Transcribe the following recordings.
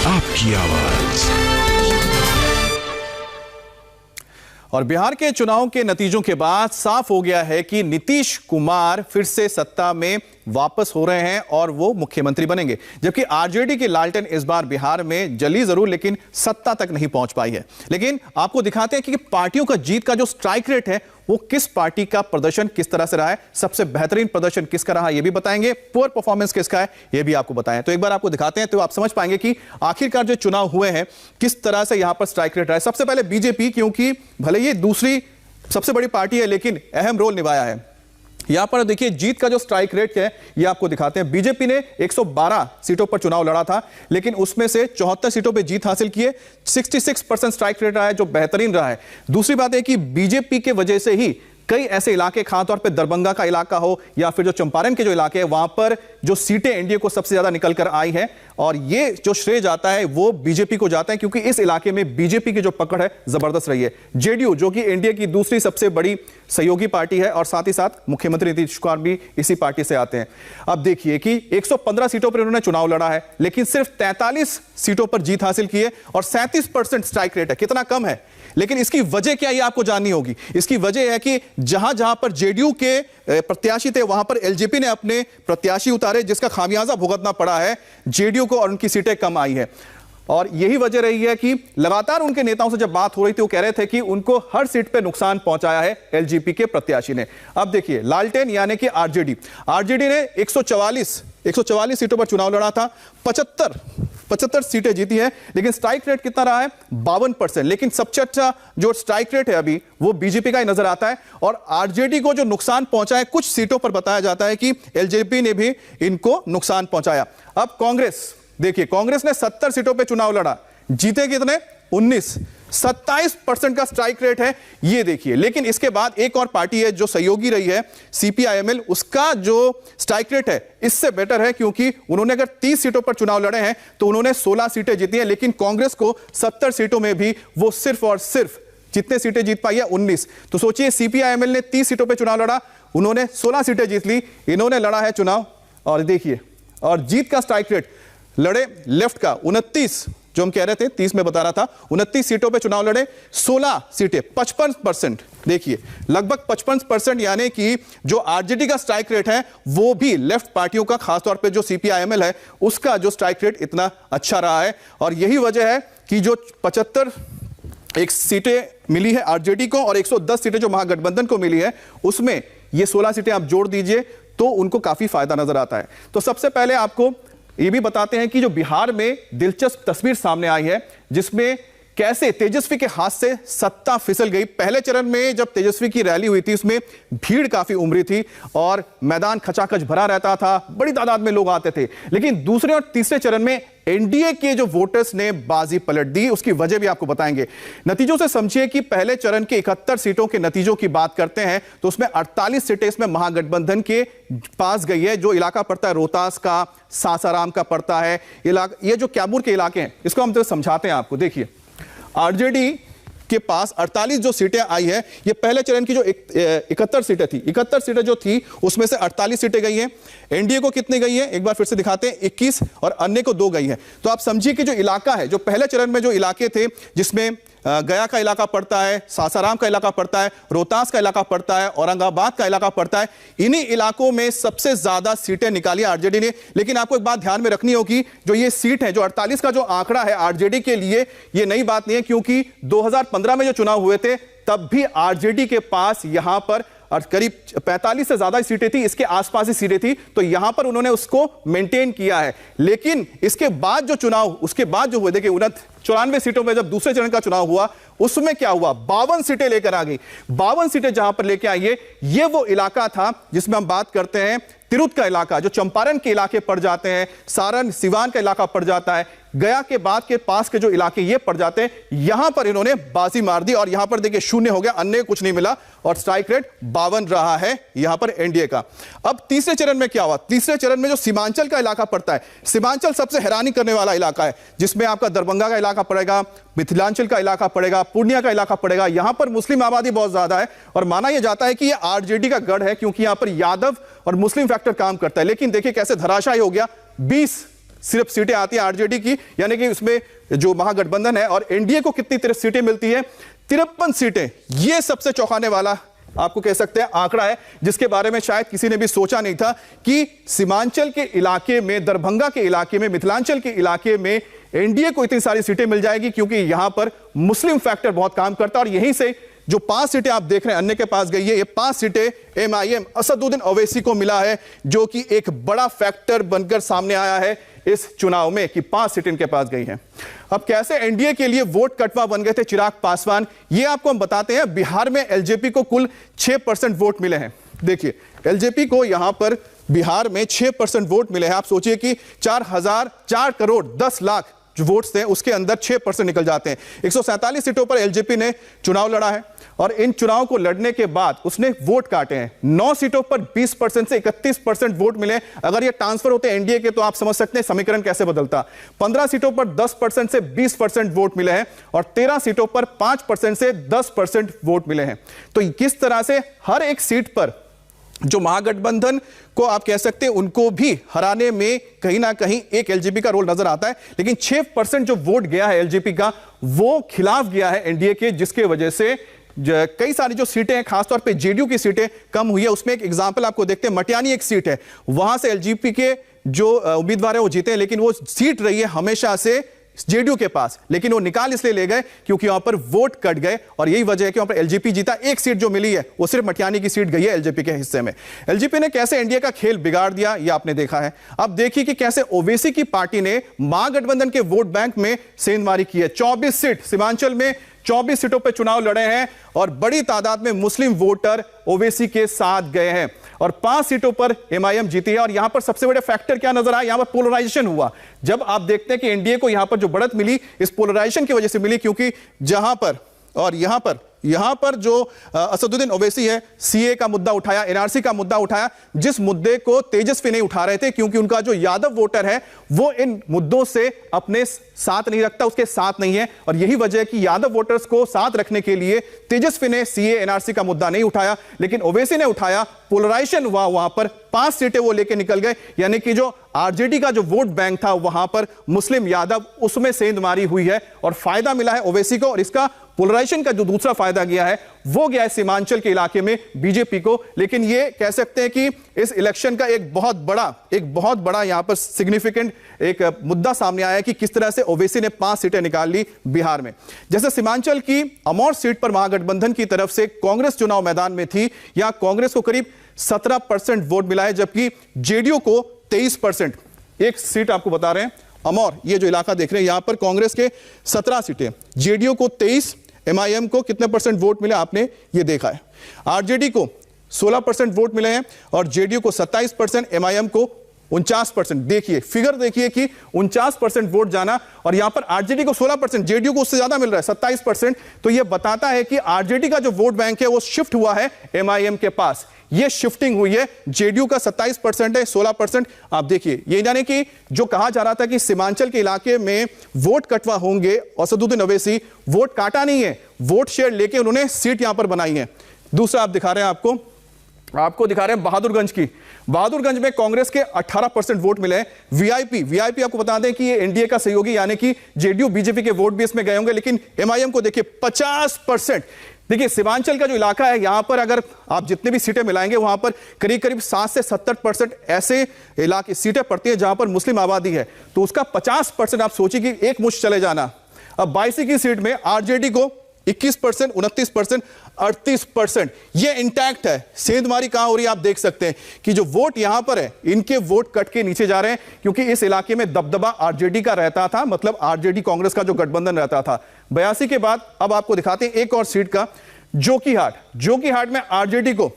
आपकी आवाज। और बिहार के चुनाव के नतीजों के बाद साफ हो गया है कि नीतीश कुमार फिर से सत्ता में वापस हो रहे हैं और वो मुख्यमंत्री बनेंगे, जबकि आरजेडी की लालटेन इस बार बिहार में जली जरूर लेकिन सत्ता तक नहीं पहुंच पाई है। लेकिन आपको दिखाते हैं कि पार्टियों का जीत का जो स्ट्राइक रेट है वो किस पार्टी का प्रदर्शन किस तरह से रहा है, सबसे बेहतरीन प्रदर्शन किसका रहा ये भी बताएंगे, पुअर परफॉर्मेंस किसका है ये भी आपको बताएं। तो एक बार आपको दिखाते हैं तो आप समझ पाएंगे कि आखिरकार जो चुनाव हुए हैं किस तरह से यहां पर स्ट्राइक रेट रहा है। सबसे पहले बीजेपी, क्योंकि भले ये दूसरी सबसे बड़ी पार्टी है लेकिन अहम रोल निभाया है। यहां पर देखिए जीत का जो स्ट्राइक रेट है ये आपको दिखाते हैं। बीजेपी ने 112 सीटों पर चुनाव लड़ा था लेकिन उसमें से 74 सीटों पे जीत हासिल की है। 66% स्ट्राइक रेट रहा है जो बेहतरीन रहा है। दूसरी बात है कि बीजेपी के वजह से ही कई ऐसे इलाके, खासतौर पे दरभंगा का इलाका हो या फिर जो चंपारण के जो इलाके हैं वहां पर जो सीटें एनडीए को सबसे ज्यादा निकल कर आई हैं और ये जो श्रेय जाता है वो बीजेपी को जाता है क्योंकि इस इलाके में बीजेपी की जो पकड़ है जबरदस्त रही है। जेडीयू जो कि एनडीए की दूसरी सबसे बड़ी सहयोगी पार्टी है और साथ ही साथ मुख्यमंत्री नीतीश कुमार भी इसी पार्टी से आते हैं। अब देखिए कि 115 सीटों पर उन्होंने चुनाव लड़ा है लेकिन सिर्फ 43 सीटों पर जीत हासिल की है और 37% स्ट्राइक रेट है। कितना कम है, लेकिन इसकी वजह क्या है आपको जाननी होगी। इसकी वजह है कि जहां जहां पर जेडीयू के प्रत्याशी थे वहां पर एलजेपी ने अपने प्रत्याशी उतारे जिसका खामियाजा भुगतना पड़ा है जेडीयू को और उनकी सीटें कम आई है। और यही वजह रही है कि लगातार उनके नेताओं से जब बात हो रही थी वो कह रहे थे कि उनको हर सीट पे नुकसान पहुंचाया है एलजेपी के प्रत्याशी ने। अब देखिए लालटेन यानी कि आरजेडी ने 144 सीटों पर चुनाव लड़ा था, 75 सीटें जीती हैं लेकिन स्ट्राइक रेट कितना रहा है 52%। लेकिन सबसे अच्छा जो स्ट्राइक रेट है अभी वो बीजेपी का ही नजर आता है और आरजेडी को जो नुकसान पहुंचा है कुछ सीटों पर बताया जाता है कि एलजेपी ने भी इनको नुकसान पहुंचाया। अब कांग्रेस देखिए, कांग्रेस ने 70 सीटों पे चुनाव लड़ा, जीते कितने 19, 27% का स्ट्राइक रेट है ये देखिए। लेकिन इसके बाद एक और पार्टी है जो सहयोगी रही है सीपीआईएमएल, उसका जो स्ट्राइक रेट है इससे बेटर है क्योंकि उन्होंने अगर 30 सीटों पर चुनाव लड़े हैं तो उन्होंने 16 सीटें जीती हैं लेकिन कांग्रेस को 70 सीटों में भी वो सिर्फ और सिर्फ जितने सीटें जीत पाई है 19। तो सोचिए सीपीआईएमएल ने 30 सीटों पर चुनाव लड़ा, उन्होंने 16 सीटें जीत ली, इन्होंने लड़ा है चुनाव और देखिए और जीत का स्ट्राइक रेट लड़े लेफ्ट का 29, जो हम कह रहे थे 30 में बता रहा था, 29 सीटों पे चुनाव लड़े, 16 सीटें 55%। देखिए लगभग 55%, यानी कि जो आरजेडी का स्ट्राइक रेट है वो भी लेफ्ट पार्टियों का, खासतौर पे जो सीपीआईएमएल है उसका जो स्ट्राइक रेट इतना अच्छा रहा है। और यही वजह है कि जो 75 सीटें मिली है आरजेडी को और 110 सीटें जो महागठबंधन को मिली है उसमें ये 16 सीटें आप जोड़ दीजिए तो उनको काफी फायदा नजर आता है। तो सबसे पहले आपको ये भी बताते हैं कि जो बिहार में दिलचस्प तस्वीर सामने आई है जिसमें कैसे तेजस्वी के हाथ से सत्ता फिसल गई। पहले चरण में जब तेजस्वी की रैली हुई थी उसमें भीड़ काफी उमड़ी थी और मैदान खचाखच भरा रहता था, बड़ी तादाद में लोग आते थे। लेकिन दूसरे और तीसरे चरण में एनडीए के जो वोटर्स ने बाजी पलट दी, उसकी वजह भी आपको बताएंगे। नतीजों से समझिए कि पहले चरण के 71 सीटों के नतीजों की बात करते हैं तो उसमें 48 सीटें इसमें महागठबंधन के पास गई है। जो इलाका पड़ता है रोहतास का, सासाराम का पड़ता है इलाका, ये जो कैमूर के इलाके हैं इसको हम तो समझाते हैं आपको। देखिए आरजेडी के पास 48 जो सीटें आई है, ये पहले चरण की जो 71 सीटें थी, 71 सीटें जो थी उसमें से 48 सीटें गई हैं। एनडीए को कितनी गई है एक बार फिर से दिखाते हैं, 21 और अन्य को 2 गई है। तो आप समझिए कि जो इलाका है, जो पहले चरण में जो इलाके थे जिसमें गया का इलाका पड़ता है, सासाराम का इलाका पड़ता है, रोहतास का इलाका पड़ता है, औरंगाबाद का इलाका पड़ता है, इन्हीं इलाकों में सबसे ज्यादा सीटें निकाली आरजेडी ने। लेकिन आपको एक बात ध्यान में रखनी होगी, जो ये सीट है, जो 48 का जो आंकड़ा है आरजेडी के लिए ये नई बात नहीं है क्योंकि 2015 में जो चुनाव हुए थे तब भी आरजेडी के पास यहां पर और करीब 45 से ज्यादा सीटें थी, इसके आसपास ही सीटें थी, तो यहां पर उन्होंने उसको मेंटेन किया है। लेकिन इसके बाद जो चुनाव, उसके बाद जो हुए, देखिए 94 सीटों में जब दूसरे चरण का चुनाव हुआ उसमें क्या हुआ, 52 सीटें लेकर आ गई। 52 सीटें जहां पर लेकर आई है, ये वो इलाका था जिसमें हम बात करते हैं तिरुत का इलाका, जो चंपारण के इलाके पड़ जाते हैं, सारण सिवान का इलाका पड़ जाता है, गया के बाद के पास के जो इलाके ये पड़ जाते हैं, यहां पर इन्होंने बाजी मार दी और यहां पर देखिए 0 हो गया, अन्य कुछ नहीं मिला और स्ट्राइक रेट 52 रहा है यहां पर एनडीए का। अब तीसरे चरण में क्या हुआ, तीसरे चरण में जो सीमांचल का इलाका पड़ता है, सीमांचल सबसे हैरानी करने वाला इलाका है जिसमें आपका दरभंगा का इलाका पड़ेगा, मिथिलांचल का इलाका पड़ेगा, पूर्णिया का इलाका पड़ेगा। यहां पर मुस्लिम आबादी बहुत ज्यादा है और माना यह जाता है कि यह आरजेडी का गढ़ है क्योंकि यहां पर यादव और मुस्लिम फैक्टर काम करता है। लेकिन देखिए कैसे धराशायी हो गया, सिर्फ सीटें आती है आरजेडी की, यानी कि उसमें जो महागठबंधन है, और एनडीए को कितनी सीटें मिलती है, 53 सीटें। यह सबसे चौंकाने वाला आपको कह सकते हैं आंकड़ा है, जिसके बारे में शायद किसी ने भी सोचा नहीं था कि सीमांचल के इलाके में, दरभंगा के इलाके में, मिथिलांचल के इलाके में एनडीए को इतनी सारी सीटें मिल जाएगी, क्योंकि यहां पर मुस्लिम फैक्टर बहुत काम करता है। और यहीं से जो 5 सीटें आप देख रहे हैं अन्य के पास गई है, ये 5 सीटें एमआईएम असदुद्दीन ओवैसी को मिला है, जो कि एक बड़ा फैक्टर बनकर सामने आया है इस चुनाव में कि 5 सीटें इनके पास गई हैं। अब कैसे एनडीए के लिए वोट कटवा बन गए थे चिराग पासवान, ये आपको हम बताते हैं। बिहार में एलजेपी को कुल 6% वोट मिले हैं। देखिए, एलजेपी को यहां पर बिहार में 6% वोट मिले हैं। आप सोचिए कि 4 करोड़ 10 लाख जो वोट्स थे उसके अंदर 6% निकल जाते हैं। 147 सीटों पर एलजेपी ने चुनाव लड़ा है, और इन चुनाव को लड़ने के बाद उसने वोट काटे हैं। 9 सीटों पर 20% से 31% वोट मिले। अगर ये ट्रांसफर होते एनडीए के तो आप समझ सकते हैं समीकरण कैसे बदलता। 15 सीटों पर 10% से 20% वोट मिले हैं, और 13 सीटों पर 5% से 10% वोट मिले हैं। तो किस तरह से हर एक सीट पर जो महागठबंधन को आप कह सकते हैं उनको भी हराने में कहीं ना कहीं एक एलजेपी का रोल नजर आता है। लेकिन 6% जो वोट गया है एलजेपी का, वो खिलाफ गया है एनडीए के, जिसके वजह से कई सारी जो सीटें हैं, खासतौर पे जेडीयू की सीटें कम हुई है। उसमें एक एग्जांपल आपको देखते हैं, मटियानी एक सीट है, वहां से एलजेपी के जो उम्मीदवार है वो जीते, लेकिन वो सीट रही है हमेशा से जेडीयू के पास, लेकिन वो निकाल इसलिए ले गए क्योंकि वहां पर वोट कट गए, और यही वजह है कि वहां पर एलजेपी जीता। एक सीट जो मिली है वो सिर्फ मटियानी की सीट गई है एलजेपी के हिस्से में। एलजेपी ने कैसे एनडीए का खेल बिगाड़ दिया, ये आपने देखा है। अब देखिए कि कैसे ओवैसी की पार्टी ने महागठबंधन के वोट बैंक में सेंधमारी की है। 24 सीट सीमांचल में 24 सीटों पर चुनाव लड़े हैं, और बड़ी तादाद में मुस्लिम वोटर ओवैसी के साथ गए हैं, और 5 सीटों पर एमआईएम जीती है। और यहां पर सबसे बड़े फैक्टर क्या नजर आया, यहां पर पोलराइजेशन हुआ। जब आप देखते हैं कि एनडीए को यहां पर जो बढ़त मिली, इस पोलराइजेशन की वजह से मिली, क्योंकि जहां पर और यहां पर जो असदुद्दीन ओवैसी है, सीए का मुद्दा उठाया, एनआरसी का मुद्दा उठाया, जिस मुद्दे को तेजस्वी नहीं उठा रहे थे, क्योंकि उनका जो यादव वोटर है वो इन मुद्दों से अपने साथ नहीं रखता, उसके साथ नहीं है। और यही वजह है कि यादव वोटर्स को साथ रखने के लिए तेजस्वी ने सीए एनआरसी का मुद्दा नहीं उठाया, लेकिन ओवैसी ने उठाया। पोलराइजेशन हुआ, वहां पर 5 सीटें वो लेके निकल गए, यानी कि जो आरजेडी का जो वोट बैंक था वहां पर मुस्लिम यादव, उसमें सेंधमारी हुई है, और फायदा मिला है ओवैसी को। और इसका पोलराइजेशन का जो दूसरा फायदा गया है वो गया है सीमांचल के इलाके में बीजेपी को। लेकिन ये कह सकते हैं कि इस इलेक्शन का एक बहुत बड़ा यहां पर सिग्निफिकेंट एक मुद्दा सामने आया है कि किस तरह से ओवैसी ने 5 सीटें निकाल ली बिहार में। जैसे सीमांचल की अमौर सीट पर महागठबंधन की तरफ से कांग्रेस चुनाव मैदान में थी, यहां कांग्रेस को करीब 17% वोट मिला है, जबकि जेडीयू को 23%। एक सीट आपको बता रहे हैं, अमौर, ये जो इलाका देख रहे हैं, यहां पर कांग्रेस के 17 सीटें, जेडीयू को 23, एमआईएम को कितने परसेंट वोट मिले आपने ये देखा है। आरजेडी को 16% वोट मिले हैं, और जेडीयू को 27%, एमआईएम को 49%। देखिए फिगर, देखिए कि 49% वोट जाना, और यहां पर आरजेडी को 16%, जेडीयू को उससे ज्यादा मिल रहा है 27%। तो यह बताता है कि आरजेडी का जो वोट बैंक है वो शिफ्ट हुआ है एमआईएम के पास। ये शिफ्टिंग हुई है, जेडीयू का 27% है, 16%। आप देखिए, ये यानी कि जो कहा जा रहा था कि सीमांचल के इलाके में वोट कटवा होंगे, असदुद्दीन ओवैसी वोट काटा नहीं है, वोट शेयर लेके उन्होंने सीट यहां पर बनाई है। दूसरा आप दिखा रहे हैं, आपको दिखा रहे हैं बहादुरगंज की। बहादुरगंज में कांग्रेस के 18% वोट मिले हैं। वीआईपी आपको बता दें कि ये एनडीए का सहयोगी, यानी कि जेडीयू बीजेपी के वोट भी इसमें गए होंगे, लेकिन एमआईएम को देखिए 50%। देखिए सीमांचल का जो इलाका है, यहां पर अगर आप जितने भी सीटें मिलाएंगे वहां पर करीब 60 से 70% ऐसे इलाके सीटें पड़ती हैं जहां पर मुस्लिम आबादी है, तो उसका 50% आप सोचिए कि एक मुश्त चले जाना। अब 22 की सीट में आरजेडी को 21%, 29%, 38%, ये इंटैक्ट है। सेंधमारी कहां हो रही है आप देख सकते हैं कि जो वोट यहां पर है, इनके वोट कट के नीचे जा रहे हैं, क्योंकि इस इलाके में दबदबा आरजेडी का रहता था, मतलब आरजेडी कांग्रेस का जो गठबंधन रहता था। 82 के बाद अब आपको दिखाते हैं एक और सीट का, जोकीहाट में आरजेडी को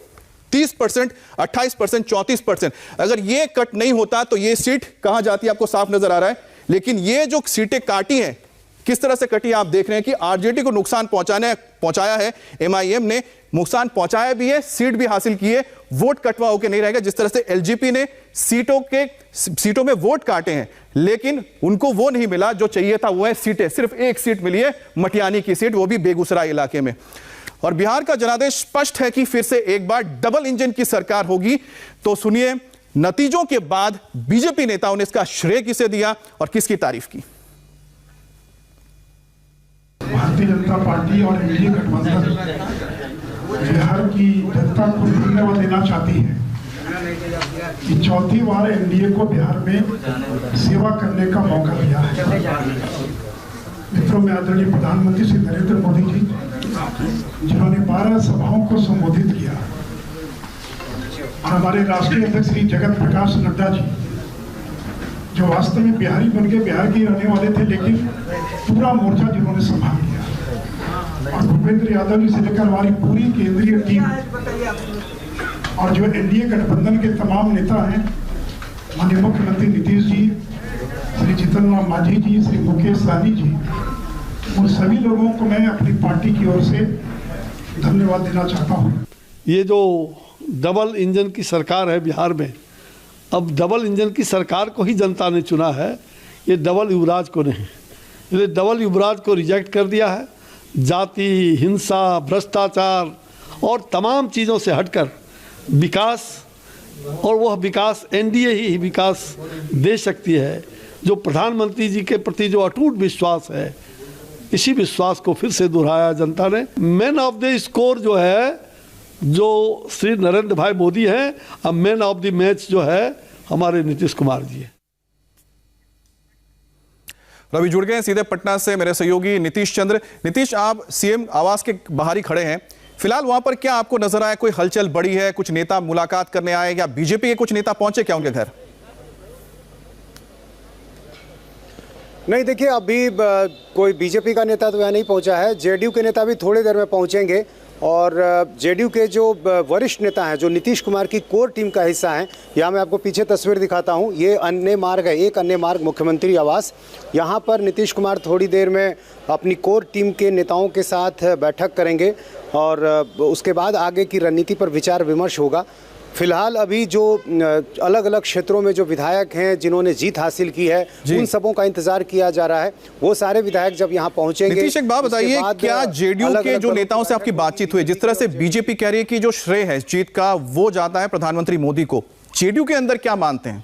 30%, 28%, 34%। अगर ये कट नहीं होता तो ये सीट कहां जाती है आपको साफ नजर आ रहा है। लेकिन ये जो सीटें काटी हैं, किस तरह से कटी आप देख रहे हैं कि आरजेडी को नुकसान पहुंचाया है, एमआईएम ने नुकसान पहुंचाया भी है, सीट भी हासिल की है, वोट कटवा होकर नहीं रहेगा। जिस तरह से एलजेपी ने सीटों में वोट काटे हैं, लेकिन उनको वो नहीं मिला जो चाहिए था, वो है सीटें। सिर्फ एक सीट मिली है, मटियानी की सीट, वो भी बेगूसराय इलाके में। और बिहार का जनादेश स्पष्ट है कि फिर से एक बार डबल इंजन की सरकार होगी। तो सुनिए नतीजों के बाद बीजेपी नेताओं ने इसका श्रेय किसे दिया और किसकी तारीफ की? भारतीय जनता पार्टी और एनडीए गठबंधन बिहार की जनता को धन्यवाद देना चाहती है कि चौथी बार एनडीए को बिहार में सेवा करने का मौका दिया है। मित्रों, में आदरणीय प्रधानमंत्री श्री नरेंद्र मोदी जी, जिन्होंने 12 सभाओं को संबोधित किया, और हमारे राष्ट्रीय अध्यक्ष श्री जगत प्रकाश नड्डा जी, जो वास्तव में बिहारी बन के बिहार के रहने वाले थे, लेकिन पूरा मोर्चा जिन्होंने संभाल लिया, और भूपेंद्र यादव जी से लेकर हमारी पूरी केंद्रीय टीम और जो एनडीए गठबंधन के तमाम नेता हैं, माननीय मुख्यमंत्री नीतीश जी, श्री जीतन राम मांझी जी, श्री मुकेश सहनी जी, उन सभी लोगों को मैं अपनी पार्टी की ओर से धन्यवाद देना चाहता हूँ। ये जो डबल इंजन की सरकार है बिहार में, अब डबल इंजन की सरकार को ही जनता ने चुना है, ये डबल युवराज को नहीं। ये डबल युवराज को रिजेक्ट कर दिया है। जाति, हिंसा, भ्रष्टाचार और तमाम चीज़ों से हटकर विकास, और वह विकास एनडीए ही विकास दे सकती है। जो प्रधानमंत्री जी के प्रति जो अटूट विश्वास है, इसी विश्वास को फिर से दोहराया जनता ने। मैन ऑफ द स्कोर जो है, जो श्री नरेंद्र भाई मोदी हैं, अब मैन ऑफ द मैच जो है हमारे नीतीश कुमार जी है। रवि जुड़ गए सीधे पटना से मेरे सहयोगी नीतीश चंद्र। नीतीश, आप सीएम आवास के बाहर ही खड़े हैं, फिलहाल वहां पर क्या आपको नजर आया? कोई हलचल बढ़ी है? कुछ नेता मुलाकात करने आए या बीजेपी के कुछ नेता पहुंचे क्या उनके घर? नहीं, देखिए, अभी कोई बीजेपी का नेता तो यहाँ नहीं पहुंचा है। जेडीयू के नेता भी थोड़ी देर में पहुंचेंगे, और जेडीयू के जो वरिष्ठ नेता हैं, जो नीतीश कुमार की कोर टीम का हिस्सा हैं, यहाँ मैं आपको पीछे तस्वीर दिखाता हूँ। ये अन्य मार्ग है, एक अन्य मार्ग मुख्यमंत्री आवास। यहाँ पर नीतीश कुमार थोड़ी देर में अपनी कोर टीम के नेताओं के साथ बैठक करेंगे, और उसके बाद आगे की रणनीति पर विचार विमर्श होगा। फिलहाल अभी जो अलग अलग क्षेत्रों में जो विधायक हैं जिन्होंने जीत हासिल की है, उन सबों का इंतजार किया जा रहा है। वो सारे विधायक जब यहाँ पहुंचेंगे। नीतीश, एक बात बताइए, क्या जेडीयू के जो नेताओं से आपकी बातचीत हुई? जिस तरह से बीजेपी कह रही है कि जो श्रेय है जीत का वो जाता है प्रधानमंत्री मोदी को, जेडीयू के अंदर क्या मानते हैं?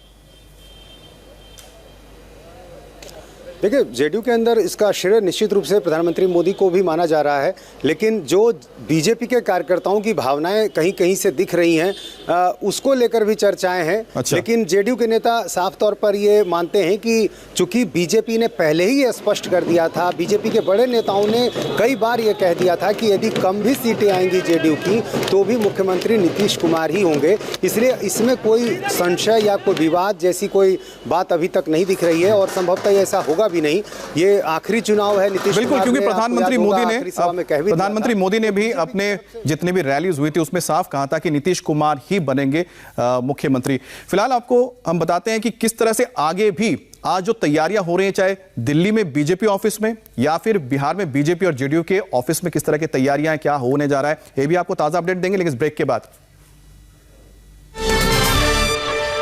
देखिए, जेडीयू के अंदर इसका श्रेय निश्चित रूप से प्रधानमंत्री मोदी को भी माना जा रहा है, लेकिन जो बीजेपी के कार्यकर्ताओं की भावनाएं कहीं कहीं से दिख रही हैं, उसको लेकर भी चर्चाएं हैं। अच्छा। लेकिन जेडीयू के नेता साफ तौर पर ये मानते हैं कि चूंकि बीजेपी ने पहले ही ये स्पष्ट कर दिया था, बीजेपी के बड़े नेताओं ने कई बार ये कह दिया था कि यदि कम भी सीटें आएंगी जेडीयू की तो भी मुख्यमंत्री नीतीश कुमार ही होंगे, इसलिए इसमें कोई संशय या कोई विवाद जैसी कोई बात अभी तक नहीं दिख रही है, और संभवतः ऐसा होगा भी नहीं। ये आखिरी चुनाव है नीतीश बिल्कुल, कुमार, क्योंकि प्रधानमंत्री मोदी ने भी था। अपने जितने भी रैलीज हुई थी उसमें साफ कहा था कि नीतीश कुमार ही बनेंगे मुख्यमंत्री। फिलहाल आपको हम बताते हैं कि किस तरह से आगे भी आज जो तैयारियां हो रही हैं, चाहे दिल्ली में बीजेपी ऑफिस में या फिर बिहार में बीजेपी और जेडीयू के ऑफिस में, किस तरह की तैयारियां क्या होने जा रहा है, ये भी आपको ताजा अपडेट देंगे, लेकिन इस ब्रेक के बाद।